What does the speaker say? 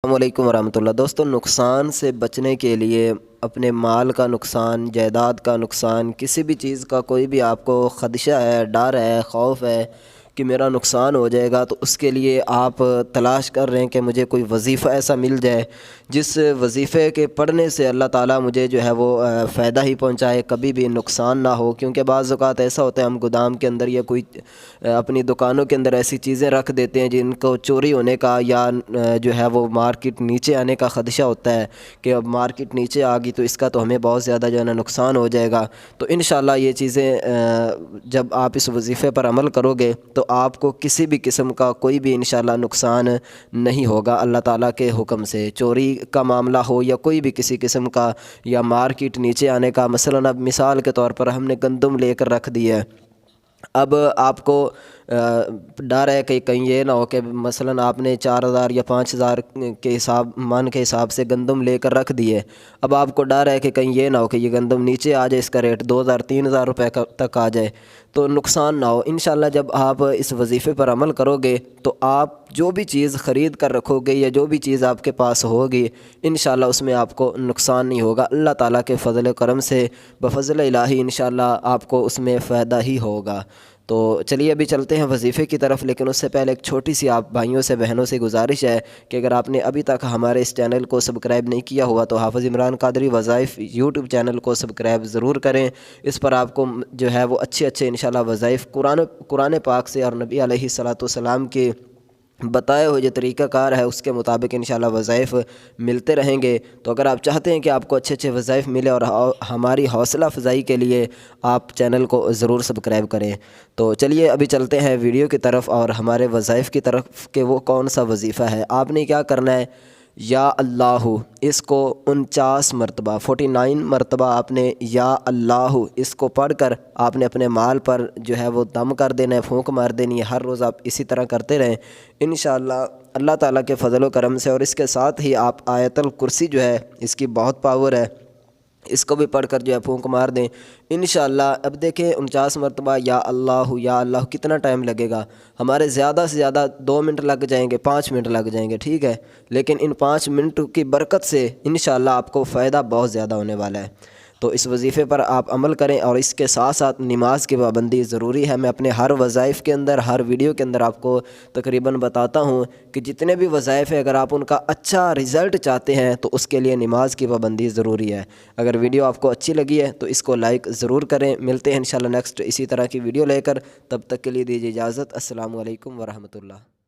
السلام علیکم ورحمۃ اللہ۔ دوستو، نقصان سے بچنے کے لیے اپنے مال کا نقصان، جائیداد کا نقصان، کسی بھی چیز کا کوئی بھی آپ کو خدشہ ہے، ڈر ہے، خوف ہے کہ میرا نقصان ہو جائے گا، تو اس کے لیے آپ تلاش کر رہے ہیں کہ مجھے کوئی وظیفہ ایسا مل جائے جس وظیفے کے پڑھنے سے اللہ تعالیٰ مجھے جو ہے وہ فائدہ ہی پہنچائے، کبھی بھی نقصان نہ ہو۔ کیونکہ بعض اوقات ایسا ہوتا ہے ہم گودام کے اندر یا کوئی اپنی دکانوں کے اندر ایسی چیزیں رکھ دیتے ہیں جن کو چوری ہونے کا یا جو ہے وہ مارکیٹ نیچے آنے کا خدشہ ہوتا ہے کہ اب مارکیٹ نیچے آ گئی تو اس کا تو ہمیں بہت زیادہ جو ہے نا نقصان ہو جائے گا۔ تو انشاءاللہ یہ چیزیں جب آپ اس وظیفے پر عمل کرو گے تو آپ کو کسی بھی قسم کا کوئی بھی انشاءاللہ نقصان نہیں ہوگا اللہ تعالیٰ کے حکم سے۔ چوری کا معاملہ ہو یا کوئی بھی کسی قسم کا، یا مارکیٹ نیچے آنے کا، مثلاً اب مثال کے طور پر ہم نے گندم لے کر رکھ دی ہے، اب آپ کو ڈر ہے کہ کہیں یہ نہ ہو کہ مثلاً آپ نے 4,000 یا 5,000 کے من کے حساب سے گندم لے کر رکھ دیے، اب آپ کو ڈر ہے کہ کہیں یہ نہ ہو کہ یہ گندم نیچے آ جائے، اس کا ریٹ 2,000 3,000 روپے تک آ جائے تو نقصان نہ ہو۔ انشاءاللہ جب آپ اس وظیفے پر عمل کرو گے تو آپ جو بھی چیز خرید کر رکھو گے یا جو بھی چیز آپ کے پاس ہوگی، انشاءاللہ اس میں آپ کو نقصان نہیں ہوگا۔ اللہ تعالیٰ کے فضل و کرم سے بفضل الہی انشاءاللہ آپ کو اس میں فائدہ ہی ہوگا۔ تو چلیے ابھی چلتے ہیں وظیفے کی طرف، لیکن اس سے پہلے ایک چھوٹی سی آپ بھائیوں سے بہنوں سے گزارش ہے کہ اگر آپ نے ابھی تک ہمارے اس چینل کو سبسکرائب نہیں کیا ہوا تو حافظ عمران قادری وظائف یوٹیوب چینل کو سبسکرائب ضرور کریں۔ اس پر آپ کو جو ہے وہ اچھے انشاءاللہ وظائف قرآن پاک سے اور نبی علیہ الصلوۃ والسلام کے بتائے ہوئے جو طریقہ کار ہے اس کے مطابق انشاءاللہ وظائف ملتے رہیں گے۔ تو اگر آپ چاہتے ہیں کہ آپ کو اچھے وظائف ملے اور ہماری حوصلہ افزائی کے لیے آپ چینل کو ضرور سبسکرائب کریں۔ تو چلیے ابھی چلتے ہیں ویڈیو کی طرف اور ہمارے وظائف کی طرف کہ وہ کون سا وظیفہ ہے۔ آپ نے کیا کرنا ہے، یا اللہ، اس کو 49 مرتبہ 49 مرتبہ آپ نے یا اللہ اس کو پڑھ کر آپ نے اپنے مال پر جو ہے وہ دم کر دینا ہے، پھونک مار دینی ہے۔ ہر روز آپ اسی طرح کرتے رہیں انشاءاللہ اللہ تعالیٰ کے فضل و کرم سے، اور اس کے ساتھ ہی آپ آیت الکرسی جو ہے اس کی بہت پاور ہے، اس کو بھی پڑھ کر جو ہے پھونک مار دیں انشاءاللہ۔ اب دیکھیں 49 مرتبہ یا اللہ کتنا ٹائم لگے گا؟ ہمارے زیادہ سے زیادہ 2 منٹ لگ جائیں گے، 5 منٹ لگ جائیں گے، ٹھیک ہے، لیکن ان 5 منٹ کی برکت سے انشاءاللہ آپ کو فائدہ بہت زیادہ ہونے والا ہے۔ تو اس وظیفے پر آپ عمل کریں، اور اس کے ساتھ ساتھ نماز کی پابندی ضروری ہے۔ میں اپنے ہر وظائف کے اندر، ہر ویڈیو کے اندر آپ کو تقریباً بتاتا ہوں کہ جتنے بھی وظائف ہیں اگر آپ ان کا اچھا رزلٹ چاہتے ہیں تو اس کے لیے نماز کی پابندی ضروری ہے۔ اگر ویڈیو آپ کو اچھی لگی ہے تو اس کو لائک ضرور کریں۔ ملتے ہیں انشاءاللہ نیکسٹ اسی طرح کی ویڈیو لے کر، تب تک کے لیے دیجیے اجازت۔ السلام علیکم ورحمۃ اللہ۔